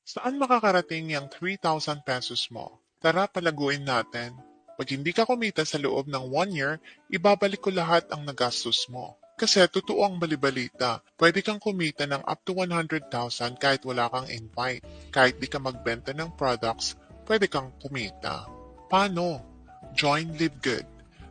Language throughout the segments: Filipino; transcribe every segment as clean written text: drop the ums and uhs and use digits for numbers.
Saan makakarating yung 3,000 pesos mo? Tara palaguin natin. Pag hindi ka kumita sa loob ng 1 year, ibabalik ko lahat ang nagastos mo. Kasi totoo ang balibalita, pwede kang kumita ng up to 100,000 kahit wala kang invite. Kahit di ka magbenta ng products, pwede kang kumita. Paano? Join Live Good.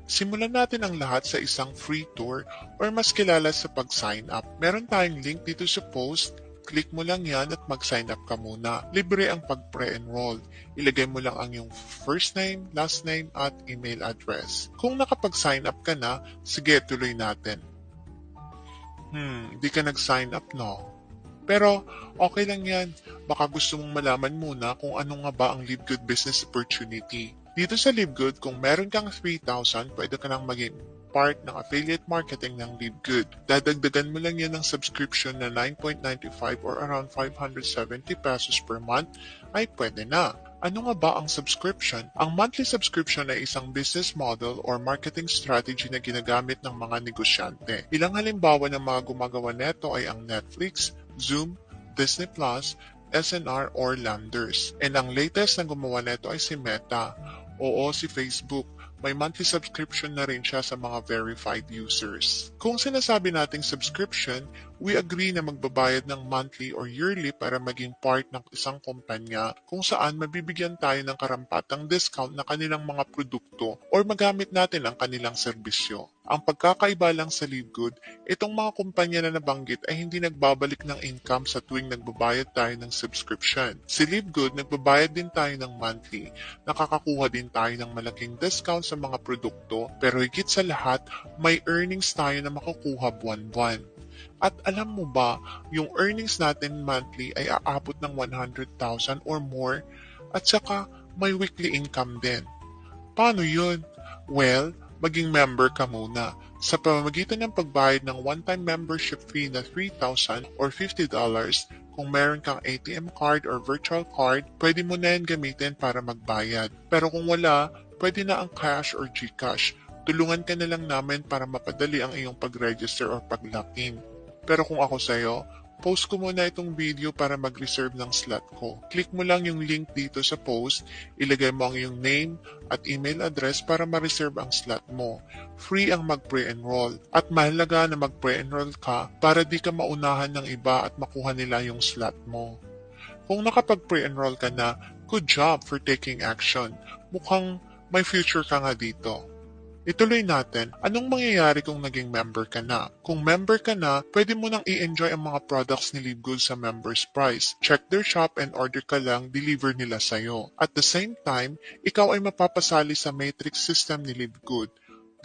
Simulan natin ang lahat sa isang free tour or mas kilala sa pag-sign up. Meron tayong link dito sa post. Click mo lang yan at mag-sign up ka muna. Libre ang pag-pre-enroll. Ilagay mo lang ang iyong first name, last name, at email address. Kung nakapag-sign up ka na, sige tuloy natin. Di ka nag-sign up no? Pero okay lang yan. Baka gusto mong malaman muna kung ano nga ba ang Live Good Business Opportunity. Dito sa Live Good, kung meron kang 3,000, pwede ka nang maging part ng affiliate marketing ng Live Good. Dadagdagan mo lang yan ng subscription na 9.95 or around 570 pesos per month ay pwede na. Ano nga ba ang subscription? Ang monthly subscription ay isang business model or marketing strategy na ginagamit ng mga negosyante. Ilang halimbawa ng mga gumagawa neto ay ang Netflix, Zoom, Disney Plus, SNR or Landers. And ang latest na gumawa nito ay si Meta. Oo, si Facebook. May monthly subscription na rin siya sa mga verified users. Kung sinasabi nating subscription, we agree na magbabayad ng monthly or yearly para maging part ng isang kumpanya kung saan mabibigyan tayo ng karampatang discount na kanilang mga produkto or magamit natin ang kanilang serbisyo. Ang pagkakaiba lang sa LiveGood, itong mga kumpanya na nabanggit ay hindi nagbabalik ng income sa tuwing nagbabayad tayo ng subscription. Si LiveGood, nagbabayad din tayo ng monthly. Nakakakuha din tayo ng malaking discount sa mga produkto, pero higit sa lahat, may earnings tayo na makukuha buwan-buwan. At alam mo ba, yung earnings natin monthly ay aabot ng 100,000 or more at saka may weekly income din. Paano yun? Well, maging member ka muna. Sa pamamagitan ng pagbayad ng one-time membership fee na 3,000 or $50, kung meron kang ATM card or virtual card, pwede mo na yan gamitin para magbayad. Pero kung wala, pwede na ang cash or GCash. Tulungan ka na lang namin para mapadali ang iyong pag-register or pag-login. Pero kung ako sa'yo, post ko muna itong video para mag-reserve ng slot ko. Click mo lang yung link dito sa post, ilagay mo ang iyong name at email address para ma-reserve ang slot mo. Free ang mag-pre-enroll at mahalaga na mag-pre-enroll ka para di ka maunahan ng iba at makuha nila yung slot mo. Kung nakapag-pre-enroll ka na, good job for taking action. Mukhang may future ka nga dito. Ituloy natin, anong mangyayari kung naging member ka na? Kung member ka na, pwede mo nang i-enjoy ang mga products ni LiveGood sa member's price. Check their shop and order ka lang, deliver nila sa'yo. At the same time, ikaw ay mapapasali sa matrix system ni LiveGood.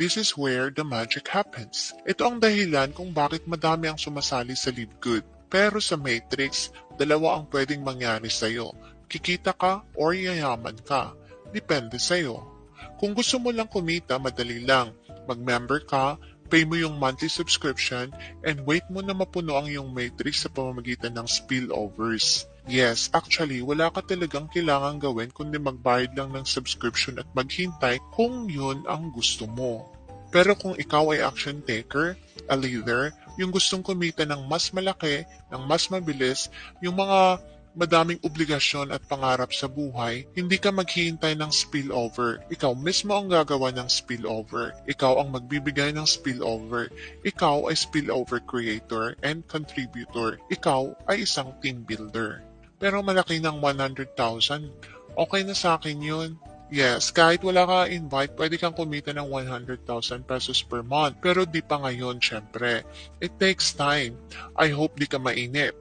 This is where the magic happens. Ito ang dahilan kung bakit madami ang sumasali sa LiveGood. Pero sa matrix, dalawa ang pwedeng mangyari sa'yo. Kikita ka or yayaman ka. Depende sa'yo. Kung gusto mo lang kumita, madali lang. Mag-member ka, pay mo yung monthly subscription, and wait mo na mapuno ang iyong matrix sa pamamagitan ng spillovers. Yes, actually, wala ka talagang kailangang gawin kundi magbayad lang ng subscription at maghintay kung yun ang gusto mo. Pero kung ikaw ay action taker, a leader, yung gustong kumita ng mas malaki, ng mas mabilis, yung mga madaming obligasyon at pangarap sa buhay, hindi ka maghihintay ng spillover. Ikaw mismo ang gagawa ng spillover. Ikaw ang magbibigay ng spillover. Ikaw ay spillover creator and contributor. Ikaw ay isang team builder. Pero malaki ng 100,000, okay na sa akin yun. Yes, kahit wala ka invite, pwede kang kumita ng 100,000 pesos per month. Pero di pa ngayon, syempre. It takes time. I hope di ka mainip.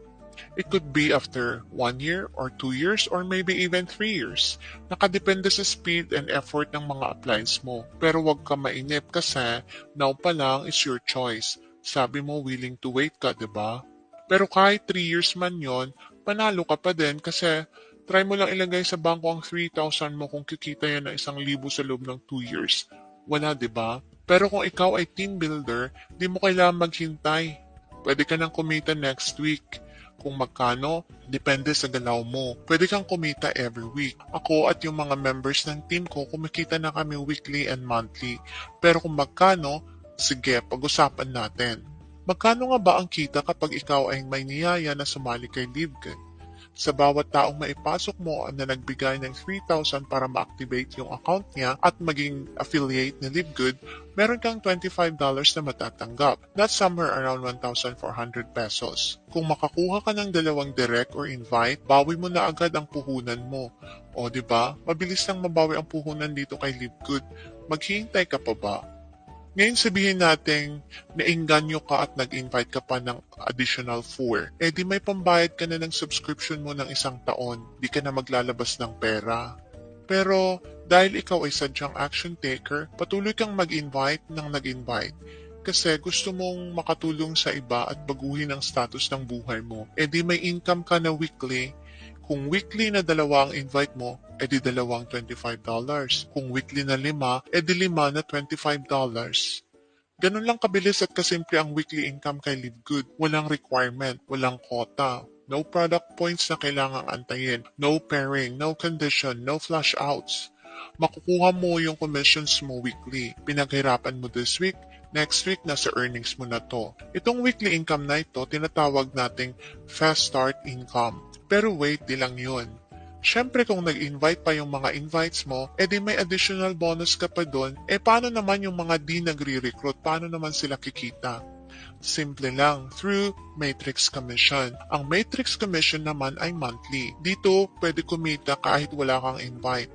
It could be after 1 year or 2 years or maybe even 3 years. Nakadepende sa speed and effort ng mga appliance mo. Pero wag ka mainip kasi now pa lang is your choice. Sabi mo willing to wait ka, 'di ba? Pero kahit 3 years man yon, panalo ka pa din kasi try mo lang ilagay sa bangko ang 3,000 mo kung kikita yan ng 1,000 sa loob ng 2 years. Wala, 'di ba? Pero kung ikaw ay team builder, di mo kailangan maghintay. Pwede ka nang kumita next week. Kung magkano, depende sa galaw mo. Pwede kang kumita every week. Ako at yung mga members ng team ko, kumikita na kami weekly and monthly. Pero kung magkano, sige, pag-usapan natin. Magkano nga ba ang kita kapag ikaw ay may niyaya na sumali kay LiveGood? Sa bawat taong maipasok mo na nagbigay ng 3,000 para ma-activate yung account niya at maging affiliate ni LiveGood, meron kang $25 na matatanggap. That's somewhere around 1,400 pesos. Kung makakuha ka ng dalawang direct or invite, bawi mo na agad ang puhunan mo. O di ba? Mabilis lang mabawi ang puhunan dito kay LiveGood. Maghihintay ka pa ba? Ngayon sabihin natin, nainganyo ka at nag-invite ka pa ng additional 4. Eh di may pambayad ka na ng subscription mo ng 1 taon, di ka na maglalabas ng pera. Pero dahil ikaw ay sadyang action taker, patuloy kang mag-invite ng nag-invite. Kasi gusto mong makatulong sa iba at baguhin ang status ng buhay mo. Eh di may income ka na weekly. Kung weekly na 2 ang invite mo, edi 2 $25. Kung weekly na 5, edi 5 na $25. Ganun lang kabilis at kasimple ang weekly income kay LiveGood. Walang requirement, walang quota. No product points na kailangang antayin. No pairing, no condition, no flash outs. Makukuha mo yung commissions mo weekly. Pinaghirapan mo this week, next week nasa earnings mo na to. Itong weekly income na ito, tinatawag nating fast start income. Pero wait, di lang yun. Siyempre kung nag-invite pa yung mga invites mo, edi may additional bonus ka pa doon, paano naman yung mga di nagre-recruit? Paano naman sila kikita? Simple lang, through Matrix Commission. Ang Matrix Commission naman ay monthly. Dito, pwede kumita kahit wala kang invite.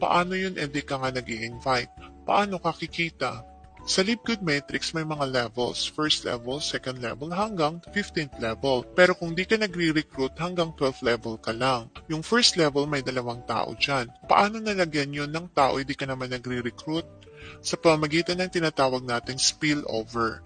Paano yun edi ka nga nag-i-invite? Paano ka kikita? Sa LiveGood Matrix may mga levels, first level, second level, hanggang 15th level. Pero kung di ka nagre-recruit, hanggang 12th level ka lang. Yung first level may 2 tao dyan. Paano nalagyan yun ng tao di ka naman nagre-recruit? Sa pamagitan ng tinatawag nating spillover.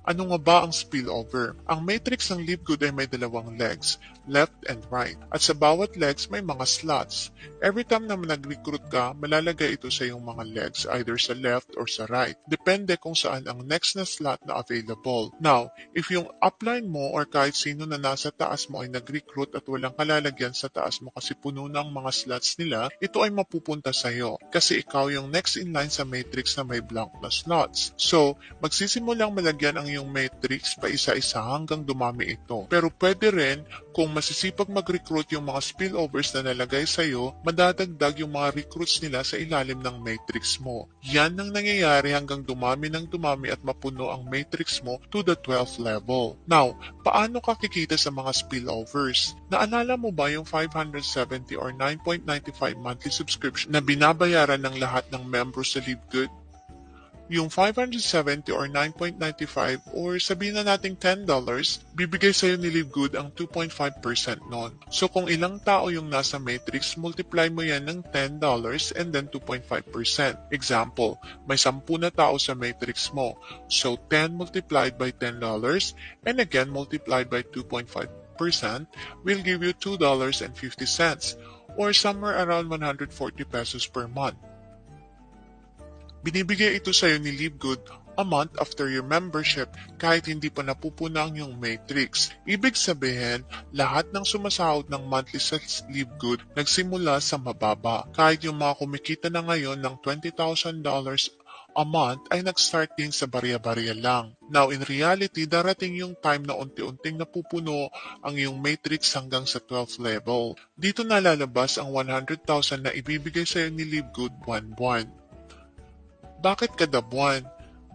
Ano nga ba ang spillover? Ang matrix ng LiveGood ay may 2 legs, left and right. At sa bawat legs may mga slots. Every time na nag-recruit ka, malalagay ito sa iyong mga legs, either sa left or sa right. Depende kung saan ang next na slot na available. Now, if yung upline mo or kahit sino na nasa taas mo ay nag-recruit at walang kalalagyan sa taas mo kasi puno na ang mga slots nila, ito ay mapupunta sa iyo. Kasi ikaw yung next in line sa matrix na may blank na slots. So, magsisimulang malagyan ang yung matrix pa isa-isa hanggang dumami ito. Pero pwede rin, kung masisipag mag-recruit yung mga spillovers na nalagay sa'yo, madadagdag yung mga recruits nila sa ilalim ng matrix mo. Yan ang nangyayari hanggang dumami ng dumami at mapuno ang matrix mo to the 12th level. Now, paano ka kikita sa mga spillovers? Naalala mo ba yung 570 or 9.95 monthly subscription na binabayaran ng lahat ng members sa LiveGood? Yung 570 or 9.95 or sabihin na nating $10, bibigay sa'yo ni LiveGood ang 2.5% nun. So kung ilang tao yung nasa matrix, multiply mo yan ng $10 and then 2.5%. Example, may 10 na tao sa matrix mo. So 10 multiplied by $10 and again multiplied by 2.5% will give you $2.50 or somewhere around 140 pesos per month. Binibigay ito sa iyo ni LiveGood a month after your membership kahit hindi pa napupuno ang iyong matrix. Ibig sabihin, lahat ng sumasahod ng monthly sa LiveGood nagsimula sa mababa. Kahit yung mga kumikita na ngayon ng $20,000 a month ay nag-start din sa barya-barya lang. Now, in reality, darating yung time na unti-unting napupuno ang iyong matrix hanggang sa 12th level. Dito nalalabas ang 100,000 na ibibigay sa iyo ni LiveGood buwan-buwan. Bakit kada buwan?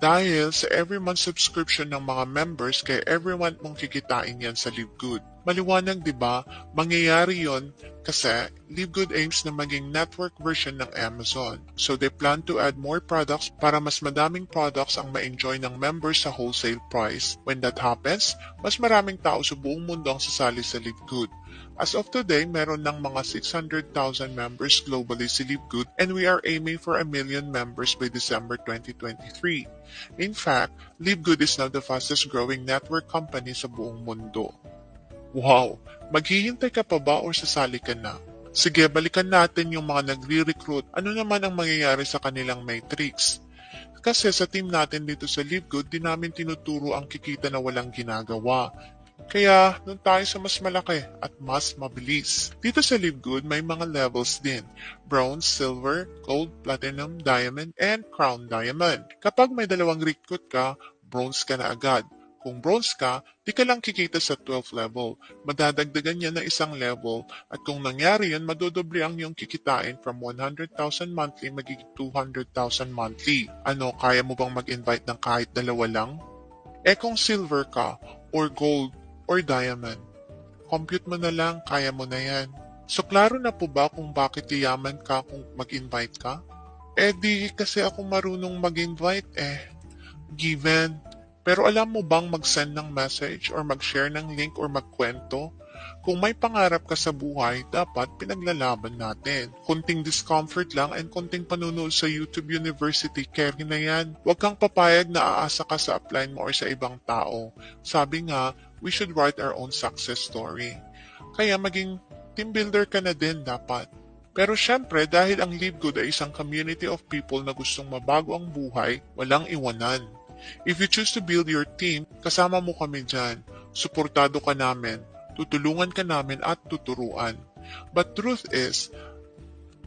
Dahil sa every month subscription ng mga members kaya every month mong kikitain yan sa LiveGood. Maliwanag di ba? Mangyayari yon kasi LiveGood aims na maging network version ng Amazon. So they plan to add more products para mas madaming products ang ma-enjoy ng members sa wholesale price. When that happens, mas maraming tao sa buong mundo ang sasali sa LiveGood. As of today, meron ng mga 600,000 members globally si LiveGood and we are aiming for 1 million members by December 2023. In fact, LiveGood is now the fastest growing network company sa buong mundo. Wow! Maghihintay ka pa ba o sasali ka na? Sige, balikan natin yung mga nagre-recruit. Ano naman ang mangyayari sa kanilang matrix? Kasi sa team natin dito sa LiveGood, di namin tinuturo ang kikita na walang ginagawa. Kaya, doon tayo sa mas malaki at mas mabilis. Dito sa LiveGood, may mga levels din. Bronze, Silver, Gold, Platinum, Diamond, and Crown Diamond. Kapag may 2 recruit ka, Bronze ka na agad. Kung bronze ka, di ka lang kikita sa 12th level. Madadagdagan niya ng isang level at kung nangyari yun, madodoble ang iyong kikitain from 100,000 monthly magiging 200,000 monthly. Ano, kaya mo bang mag-invite ng kahit dalawa lang? Eh kung silver ka, or gold, or diamond, compute mo na lang, kaya mo na yan. So klaro na po ba kung bakit yayaman ka kung mag-invite ka? Eh di kasi ako marunong mag-invite eh. Given. Pero alam mo bang mag-send ng message or mag-share ng link or magkwento? Kung may pangarap ka sa buhay, dapat pinaglalaban natin. Konting discomfort lang and konting panunood sa YouTube University, carry na yan. Huwag kang papayag na aasa ka sa upline mo or sa ibang tao. Sabi nga, we should write our own success story. Kaya maging team builder ka na din dapat. Pero syempre, dahil ang Live Good ay isang community of people na gustong mabago ang buhay, walang iwanan. If you choose to build your team, kasama mo kami dyan. Suportado ka namin, tutulungan ka namin at tuturuan. But truth is,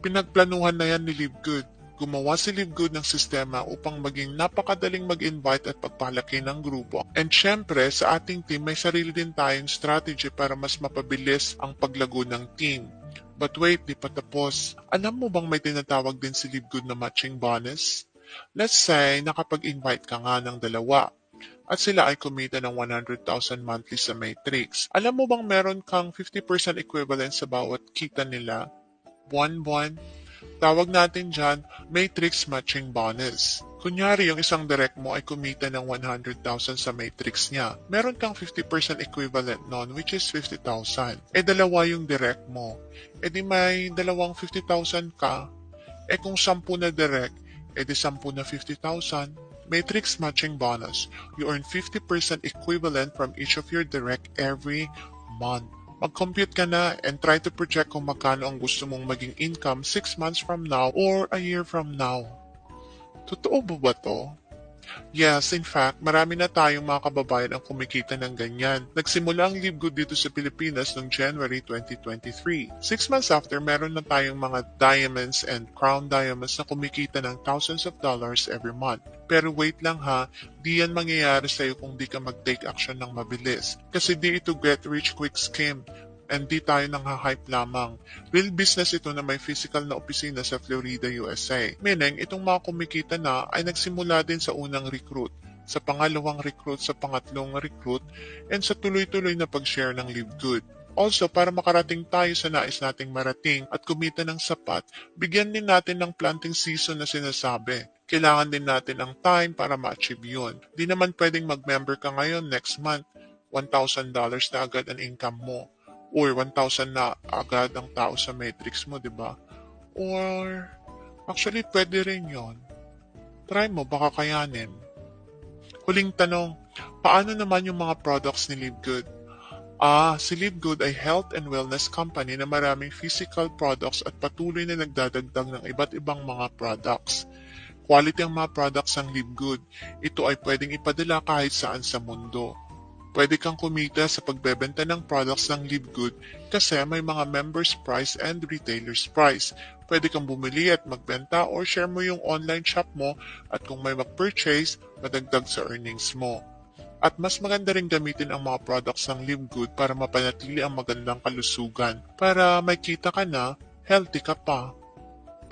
pinagplanuhan na yan ni Live Good. Gumawa si Live Good ng sistema upang maging napakadaling mag-invite at pagpalaki ng grupo. And syempre, sa ating team, may sarili din tayong strategy para mas mapabilis ang paglago ng team. But wait, di pa tapos. Alam mo bang may tinatawag din si Live Good na matching bonus? Let's say, nakapag-invite ka nga ng dalawa at sila ay kumita ng 100,000 monthly sa Matrix. Alam mo bang meron kang 50% equivalent sa bawat kita nila? Buwan-buwan. Tawag natin dyan, Matrix Matching Bonus. Kunyari, yung isang direct mo ay kumita ng 100,000 sa Matrix niya. Meron kang 50% equivalent nun, which is 50,000. Eh, dalawa yung direct mo. Eh, di may dalawang 50,000 ka. Eh, kung 10 na direct, eh di 10 na 50,000. Matrix Matching Bonus. You earn 50% equivalent from each of your direct every month. Mag-compute ka na and try to project kung magkano ang gusto mong maging income 6 months from now or a year from now. Totoo ba to? Yes, in fact, marami na tayong mga kababayan ang kumikita ng ganyan. Nagsimula ang Live Good dito sa Pilipinas noong January 2023. 6 months after, meron na tayong mga diamonds and crown diamonds na kumikita ng thousands of dollars every month. Pero wait lang ha, di yan mangyayari sa'yo kung di ka mag-take action ng mabilis. Kasi di ito get rich quick scheme. And di tayo nang hype lamang. Real business ito na may physical na opisina sa Florida, USA. Meaning, itong mga kumikita na ay nagsimula din sa unang recruit, sa pangalawang recruit, sa pangatlong recruit, and sa tuloy-tuloy na pag-share ng Live Good. Also, para makarating tayo sa nais nating marating at kumita ng sapat, bigyan din natin ng planting season na sinasabi. Kailangan din natin ang time para ma-achieve yun. Di naman pwedeng mag-member ka ngayon next month, $1,000 na agad ang income mo. Or 1,000 na agad ang tao sa matrix mo, di ba? Or, actually, pwede rin yon. Try mo, baka kayanin. Huling tanong, paano naman yung mga products ni Live Good? Si Live Good ay health and wellness company na maraming physical products at patuloy na nagdadagdag ng iba't ibang mga products. Quality ang mga products ng Live Good. Ito ay pwedeng ipadala kahit saan sa mundo. Pwede kang kumita sa pagbebenta ng products ng Live Good kasi may mga members price and retailers price. Pwede kang bumili at magbenta or share mo yung online shop mo at kung may mag-purchase, madagdag sa earnings mo. At mas maganda rin gamitin ang mga products ng Live Good para mapanatili ang magandang kalusugan. Para may kita ka na, healthy ka pa.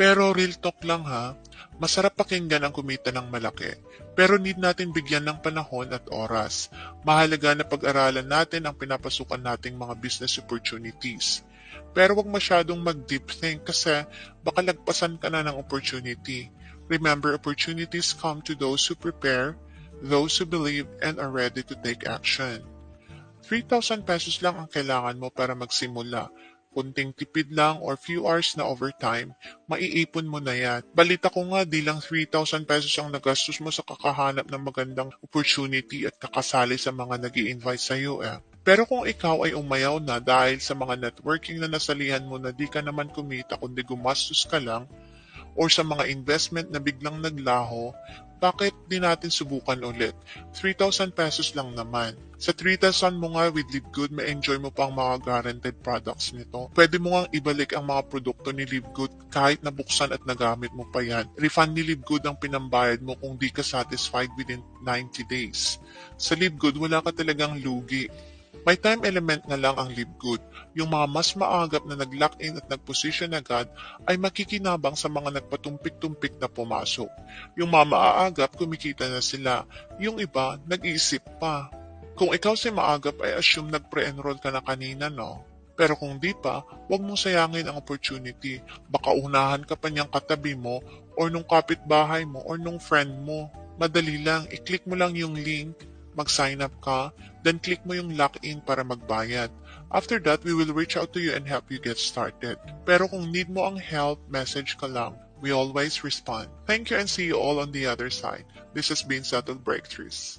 Pero real talk lang ha, masarap pakinggan ang kumita ng malaki. Pero need natin bigyan ng panahon at oras. Mahalaga na pag-aralan natin ang pinapasukan nating mga business opportunities. Pero wag masyadong mag-deep think kasi baka lagpasan ka na ng opportunity. Remember, opportunities come to those who prepare, those who believe, and are ready to take action. 3,000 pesos lang ang kailangan mo para magsimula. Kunting tipid lang or few hours na overtime, maiipon mo na yan. Balita ko nga, di lang 3,000 pesos ang nagastos mo sa kakahanap ng magandang opportunity at kakasali sa mga nag-i-invite sa iyo eh. Pero kung ikaw ay umayaw na dahil sa mga networking na nasalihan mo na di ka naman kumita kundi gumastos ka lang, or sa mga investment na biglang naglaho, bakit di natin subukan ulit? 3,000 pesos lang naman. Sa 3,000 mo nga with Livegood, ma-enjoy mo pang mga guaranteed products nito. Pwede mo nga ibalik ang mga produkto ni Livegood kahit nabuksan at nagamit mo pa yan. Refund ni Livegood ang pinambayad mo kung di ka satisfied within 90 days. Sa Livegood, wala ka talagang lugi. May time element na lang ang Livegood. Yung mga mas maagap na nag-lock-in at nag-position agad ay makikinabang sa mga nagpatumpik-tumpik na pumasok. Yung mga maaagap, kumikita na sila. Yung iba, nag-iisip pa. Kung ikaw si maagap ay assume nag-pre-enroll ka na kanina, no? Pero kung di pa, huwag mong sayangin ang opportunity. Baka unahan ka pa niyang katabi mo or nung kapitbahay mo or nung friend mo. Madali lang, i-click mo lang yung link, mag-sign up ka, then click mo yung lock-in para magbayad. After that, we will reach out to you and help you get started. Pero kung need mo ang help, message ka lang. We always respond. Thank you and see you all on the other side. This has been Settled Breakthroughs.